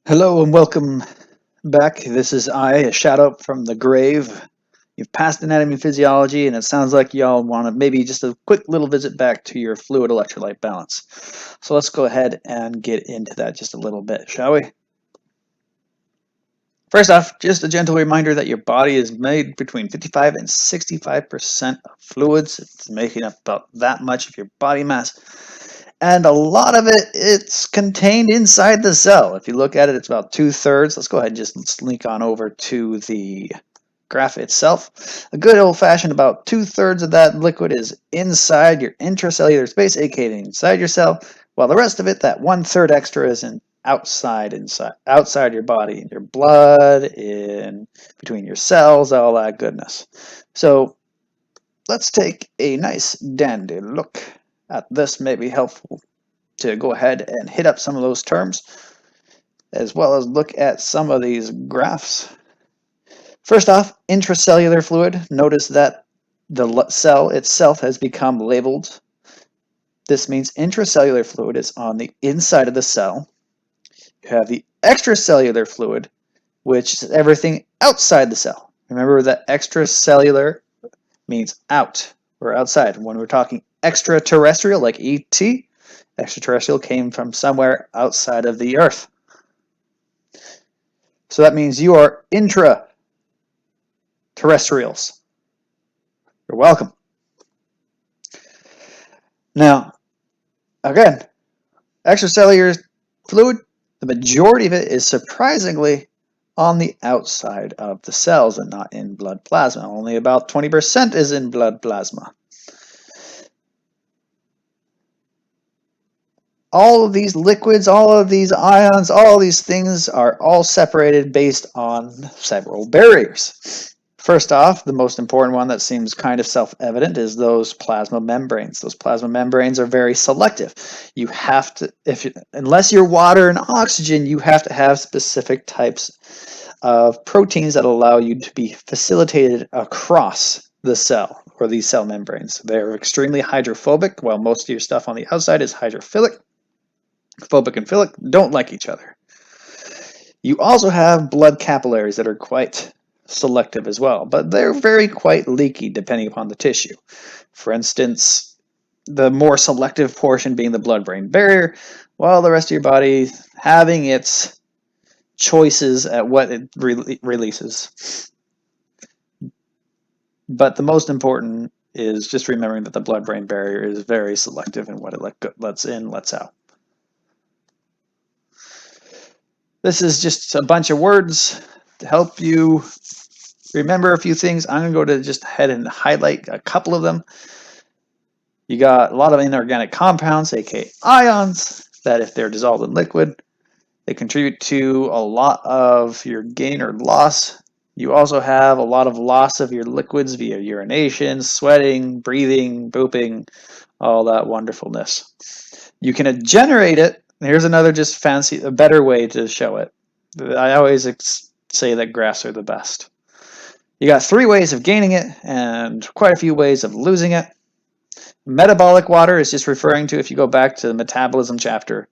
Hello and welcome back. This is a shout out from the grave. You've passed anatomy and physiology, and it sounds like y'all want to maybe just a quick little visit back to your fluid electrolyte balance. So let's go ahead and get into that just a little bit, shall we? First off, just a gentle reminder that your body is made between 55 and 65% of fluids. It's making up about that much of your body mass. And a lot of it's contained inside the cell. If you look at it, it's about 2/3. Let's go ahead and just link on over to the graph itself. A good old-fashioned about 2/3 of that liquid is inside your intracellular space, aka inside your cell, while the rest of it, that 1/3 extra, is outside your body, in your blood, in between your cells, all that goodness. So let's take a nice dandy look at this. May be helpful to go ahead and hit up some of those terms, as well as look at some of these graphs. First off, intracellular fluid. Notice that the cell itself has become labeled. This means intracellular fluid is on the inside of the cell. You have the extracellular fluid, which is everything outside the cell. Remember that extracellular means out or outside. When we're talking extraterrestrial, like ET, extraterrestrial came from somewhere outside of the Earth. So that means you are intraterrestrials. You're welcome. Now, again, extracellular fluid, the majority of it is surprisingly on the outside of the cells and not in blood plasma. Only about 20% is in blood plasma. All of these liquids, all of these ions, all these things are all separated based on several barriers. First off, the most important one that seems kind of self-evident is those plasma membranes. Those plasma membranes are very selective. You have to, unless you're water and oxygen, you have to have specific types of proteins that allow you to be facilitated across the cell or these cell membranes. They're extremely hydrophobic, while most of your stuff on the outside is hydrophilic. Phobic and philic don't like each other. You also have blood capillaries that are quite selective as well, but they're very quite leaky depending upon the tissue. For instance, the more selective portion being the blood-brain barrier, while the rest of your body having its choices at what it releases. But the most important is just remembering that the blood-brain barrier is very selective in what it lets in, lets out. This is just a bunch of words to help you remember a few things. I'm going to go to just ahead and highlight a couple of them. You got a lot of inorganic compounds, aka ions, that if they're dissolved in liquid, they contribute to a lot of your gain or loss. You also have a lot of loss of your liquids via urination, sweating, breathing, pooping, all that wonderfulness. You can generate it. Here's another just fancy, a better way to show it. I always say that graphs are the best. You got 3 ways of gaining it and quite a few ways of losing it. Metabolic water is just referring to, if you go back to the metabolism chapter,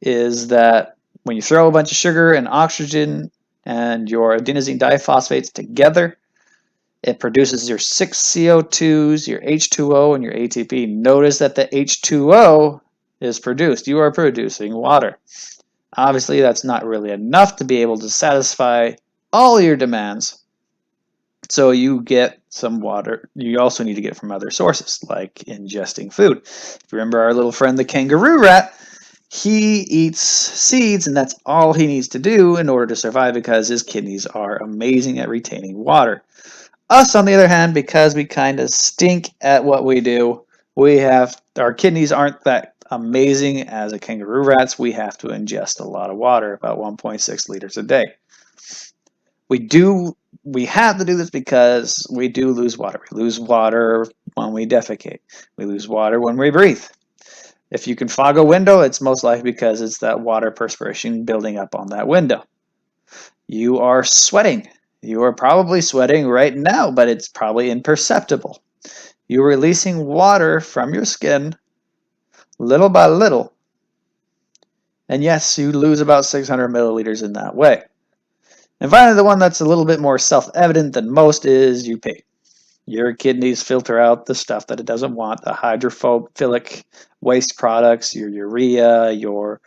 is that when you throw a bunch of sugar and oxygen and your adenosine diphosphates together, it produces your 6 CO2s, your H2O, and your ATP. Notice that the H2O is produced. You are producing water. Obviously, that's not really enough to be able to satisfy all your demands. So you get some water. You also need to get it from other sources, like ingesting food. If you remember our little friend, the kangaroo rat, he eats seeds, and that's all he needs to do in order to survive because his kidneys are amazing at retaining water. Us, on the other hand, because we kind of stink at what we do, our kidneys aren't that amazing as a kangaroo rat's. We have to ingest a lot of water, about 1.6 liters a day. We have to do this because we do lose water. We lose water when we defecate. We lose water when we breathe. If you can fog a window, it's most likely because it's that water perspiration building up on that window. You are sweating. You are probably sweating right now, but it's probably imperceptible. You're releasing water from your skin little by little. And yes, you lose about 600 milliliters in that way. And finally, the one that's a little bit more self-evident than most is you pee. Your kidneys filter out the stuff that it doesn't want, the hydrophilic waste products, your urea, your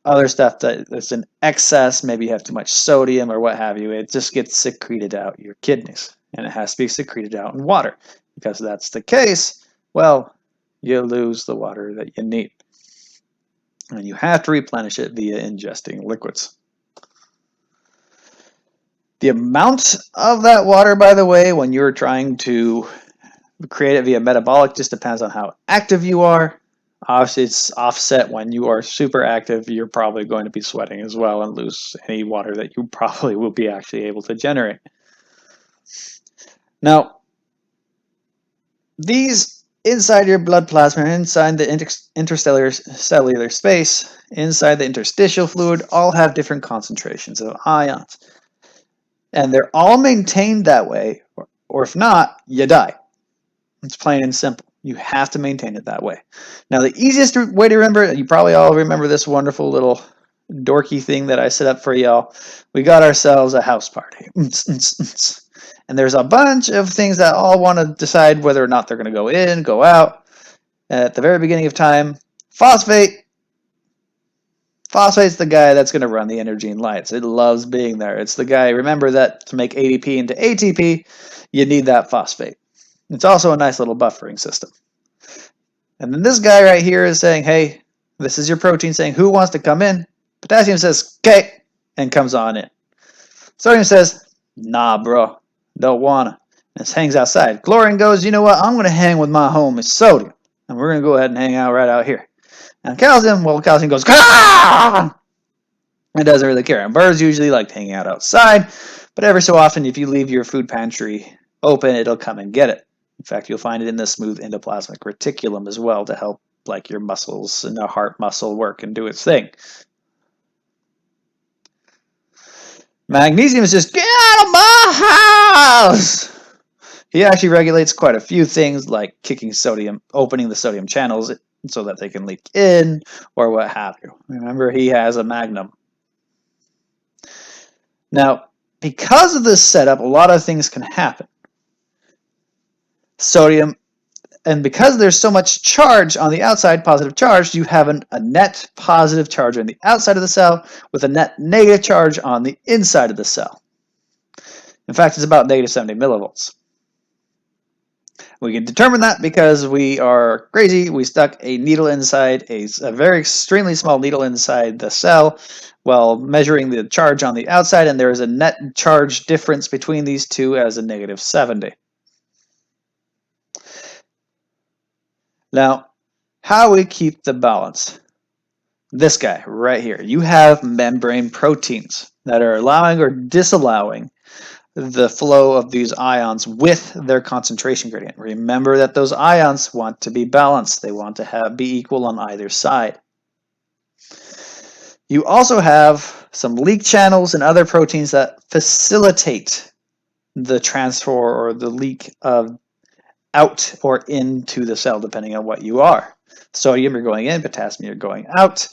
other stuff that's in excess. Maybe you have too much sodium or what have you. It just gets secreted out your kidneys, and it has to be secreted out in water. Because if that's the case, well, you lose the water that you need. And you have to replenish it via ingesting liquids. The amount of that water, by the way, when you're trying to create it via metabolic, just depends on how active you are. Obviously, it's offset when you are super active. You're probably going to be sweating as well and lose any water that you probably will be actually able to generate. Now, these inside your blood plasma, inside the interstellar cellular space, inside the interstitial fluid, all have different concentrations of ions. And they're all maintained that way, or if not, you die. It's plain and simple. You have to maintain it that way. Now, the easiest way to remember it, you probably all remember this wonderful little dorky thing that I set up for y'all. We got ourselves a house party. And there's a bunch of things that all want to decide whether or not they're going to go in, go out. At the very beginning of time, phosphate. Phosphate's the guy that's going to run the energy and lights. It loves being there. It's the guy, remember that to make ADP into ATP, you need that phosphate. It's also a nice little buffering system. And then this guy right here is saying, hey, this is your protein saying, who wants to come in? Potassium says, okay, and comes on in. Sodium says, nah, bro, don't wanna. And hangs outside. Chlorine goes, you know what, I'm going to hang with my homie sodium. And we're going to go ahead and hang out right out here. And calcium, well, calcium goes, ah! It doesn't really care. And birds usually like hanging out outside, but every so often, if you leave your food pantry open, it'll come and get it. In fact, you'll find it in the smooth endoplasmic reticulum as well to help like your muscles and the heart muscle work and do its thing. Magnesium is just, get out of my house! He actually regulates quite a few things like kicking sodium, opening the sodium channels so that they can leak in or what have you. Remember, he has a magnum. Now, because of this setup, a lot of things can happen. Sodium, and because there's so much charge on the outside, positive charge, you have a net positive charge on the outside of the cell with a net negative charge on the inside of the cell. In fact, it's about negative 70 millivolts. We can determine that because we are crazy. We stuck a needle inside, a very extremely small needle inside the cell while measuring the charge on the outside, and there is a net charge difference between these two as a negative 70. Now, how we keep the balance? This guy right here. You have membrane proteins that are allowing or disallowing the flow of these ions with their concentration gradient. Remember that those ions want to be balanced. They want to be equal on either side. You also have some leak channels and other proteins that facilitate the transfer or the leak of out or into the cell, depending on what you are. Sodium, you're going in, potassium, you're going out.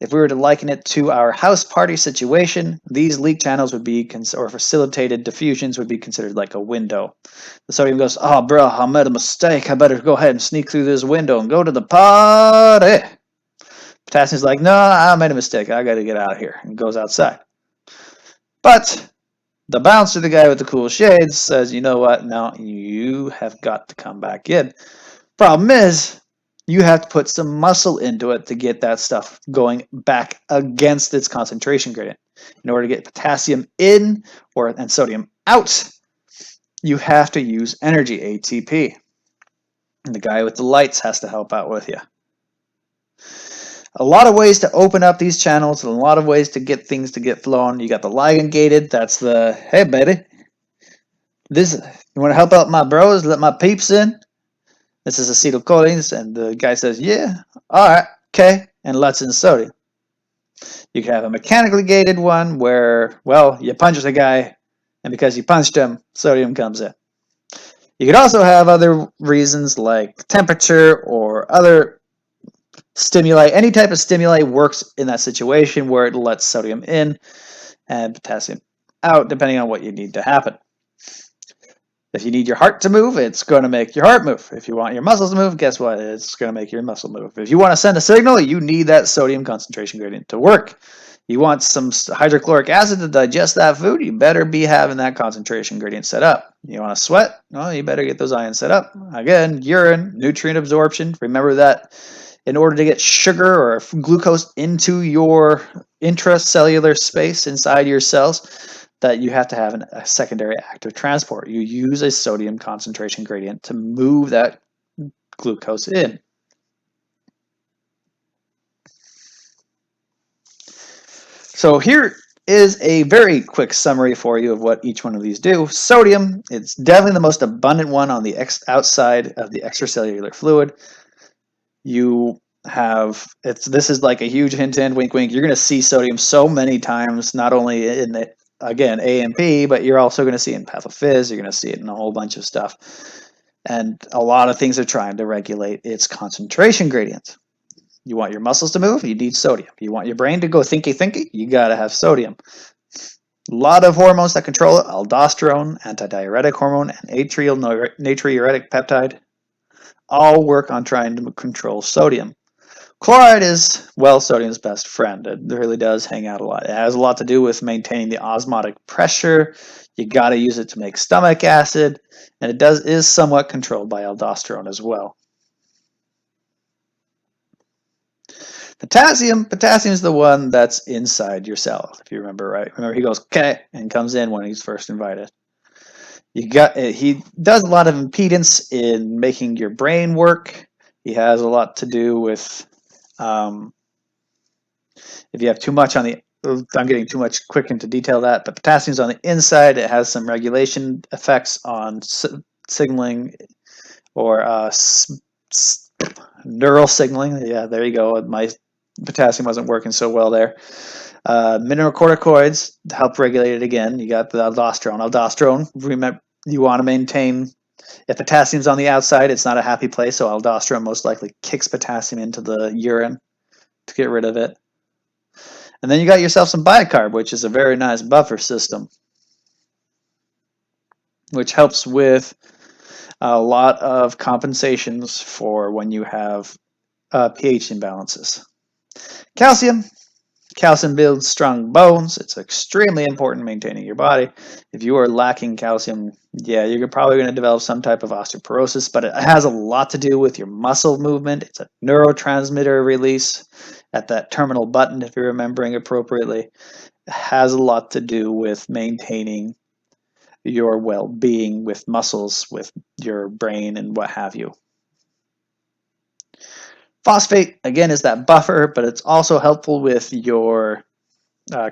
If we were to liken it to our house party situation, these leak channels would be, or facilitated diffusions would be considered like a window. The sodium goes, oh, bro, I made a mistake. I better go ahead and sneak through this window and go to the party. Potassium's like, no, I made a mistake. I got to get out of here, and goes outside. But the bouncer, the guy with the cool shades, says, you know what? No, you have got to come back in. Problem is, you have to put some muscle into it to get that stuff going back against its concentration gradient. In order to get potassium in and sodium out, you have to use energy, ATP. And the guy with the lights has to help out with you. A lot of ways to open up these channels, and a lot of ways to get things to get flowing. You got the ligand gated, that's the, hey baby, you want to help out my bros, let my peeps in? This is acetylcholine, and the guy says, yeah, all right, okay, and lets in sodium. You can have a mechanically gated one where, well, you punch the guy, and because you punched him, sodium comes in. You could also have other reasons like temperature or other stimuli, any type of stimuli works in that situation where it lets sodium in and potassium out, depending on what you need to happen. If you need your heart to move, it's going to make your heart move. If you want your muscles to move, guess what? It's going to make your muscle move. If you want to send a signal, you need that sodium concentration gradient to work. You want some hydrochloric acid to digest that food, you better be having that concentration gradient set up. You want to sweat? Well, you better get those ions set up. Again, urine, nutrient absorption. Remember that in order to get sugar or glucose into your intracellular space inside your cells, that you have to have a secondary active transport. You use a sodium concentration gradient to move that glucose in. So here is a very quick summary for you of what each one of these do. Sodium, it's definitely the most abundant one on the outside of the extracellular fluid. You have, this is like a huge hint, wink, wink. You're going to see sodium so many times, not only in the, again, A and P, but you're also going to see it in pathophys. You're going to see it in a whole bunch of stuff. And a lot of things are trying to regulate its concentration gradient. You want your muscles to move, you need sodium. You want your brain to go thinky, you got to have sodium. A lot of hormones that control it: aldosterone, antidiuretic hormone, and natriuretic peptide, all work on trying to control sodium. Chloride is, well, sodium's best friend. It really does hang out a lot. It has a lot to do with maintaining the osmotic pressure. You got to use it to make stomach acid, and it is somewhat controlled by aldosterone as well. Potassium is the one that's inside your cell, if you remember right. Remember, he goes okay and comes in when he's first invited. He does a lot of impedance in making your brain work. He has a lot to do with if you have too much on the, I'm getting too much quick into detail that, but potassium's on the inside. It has some regulation effects on signaling or neural signaling. Yeah, there you go. My potassium wasn't working so well there. Mineralocorticoids help regulate it again. You got the aldosterone. Aldosterone, remember, you want to maintain, if potassium's on the outside, it's not a happy place, so aldosterone most likely kicks potassium into the urine to get rid of it. And then you got yourself some bicarb, which is a very nice buffer system, which helps with a lot of compensations for when you have pH imbalances. Calcium builds strong bones. It's extremely important in maintaining your body. If you are lacking calcium, yeah, you're probably going to develop some type of osteoporosis, but it has a lot to do with your muscle movement. It's a neurotransmitter release at that terminal button, if you're remembering appropriately. It has a lot to do with maintaining your well-being with muscles, with your brain, and what have you. Phosphate, again, is that buffer, but it's also helpful with your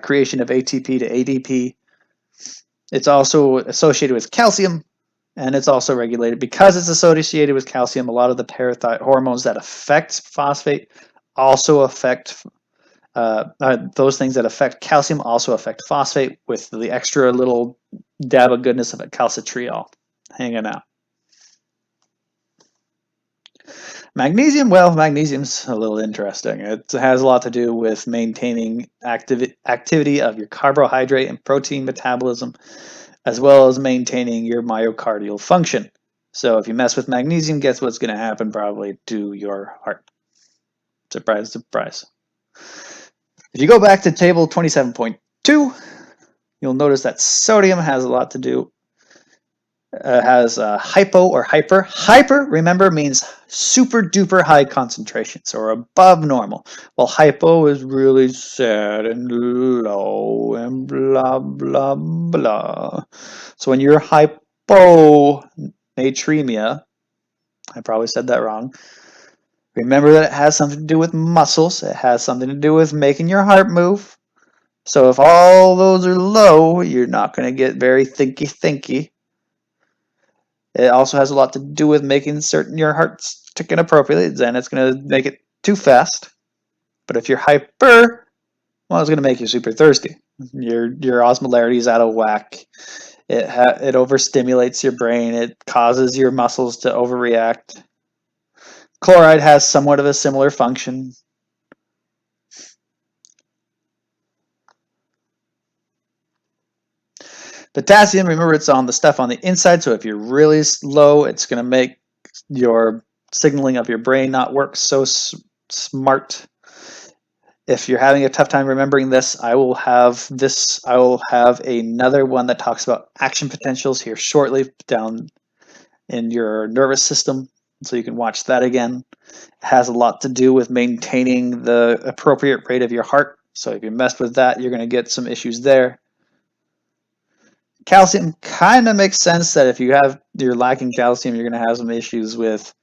creation of ATP to ADP. It's also associated with calcium, and it's also regulated. Because it's associated with calcium, a lot of the parathyroid hormones that affect phosphate also affect, those things that affect calcium also affect phosphate, with the extra little dab of goodness of a calcitriol hanging out. Magnesium, well, magnesium's a little interesting. It has a lot to do with maintaining activity of your carbohydrate and protein metabolism, as well as maintaining your myocardial function. So if you mess with magnesium, guess what's going to happen probably to your heart? Surprise, surprise. If you go back to table 27.2, you'll notice that sodium has a lot to do, has hypo or hyper. Hyper, remember, means super duper high concentrations or above normal, while hypo is really sad and low and blah, blah, blah. So when you're hyponatremia, I probably said that wrong, remember that it has something to do with muscles. It has something to do with making your heart move. So if all those are low, you're not going to get very thinky. It also has a lot to do with making certain your heart's ticking appropriately. Then it's going to make it too fast. But if you're hyper, well, it's going to make you super thirsty. Your osmolarity is out of whack. It overstimulates your brain. It causes your muscles to overreact. Chloride has somewhat of a similar function. Potassium, remember, it's on the stuff on the inside, so if you're really low, it's going to make your signaling of your brain not work so smart. If you're having a tough time remembering this, I will have another one that talks about action potentials here shortly down in your nervous system, so you can watch that again. It has a lot to do with maintaining the appropriate rate of your heart. So if you mess with that, you're going to get some issues there. Calcium kind of makes sense that if you're lacking calcium, you're going to have some issues with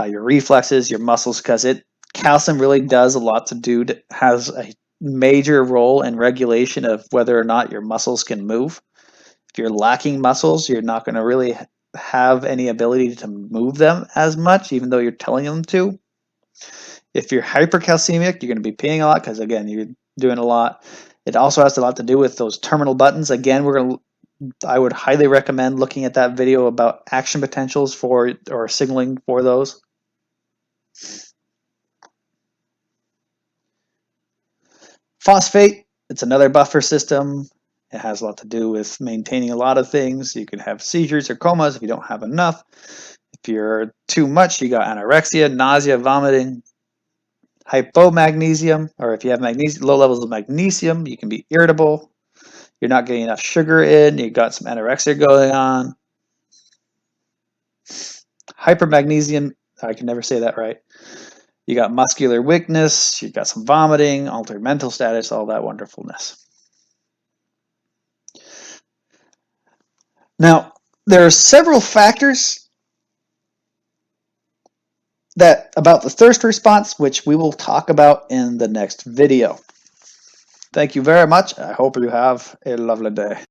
your reflexes, your muscles, because calcium really does a lot to do, has a major role in regulation of whether or not your muscles can move. If you're lacking muscles, you're not going to really have any ability to move them as much, even though you're telling them to. If you're hypercalcemic, you're going to be peeing a lot because, again, you're doing a lot. It also has a lot to do with those terminal buttons. Again, I would highly recommend looking at that video about action potentials or signaling for those. Phosphate, it's another buffer system. It has a lot to do with maintaining a lot of things. You can have seizures or comas if you don't have enough. If you're too much, you got anorexia, nausea, vomiting. Hypomagnesium, or if you have low levels of magnesium, you can be irritable. You're not getting enough sugar in. You got some anorexia going on. Hypermagnesium, I can never say that right. You got muscular weakness. You got some vomiting, altered mental status, all that wonderfulness. Now, there are several factors about the thirst response, which we will talk about in the next video. Thank you very much. I hope you have a lovely day.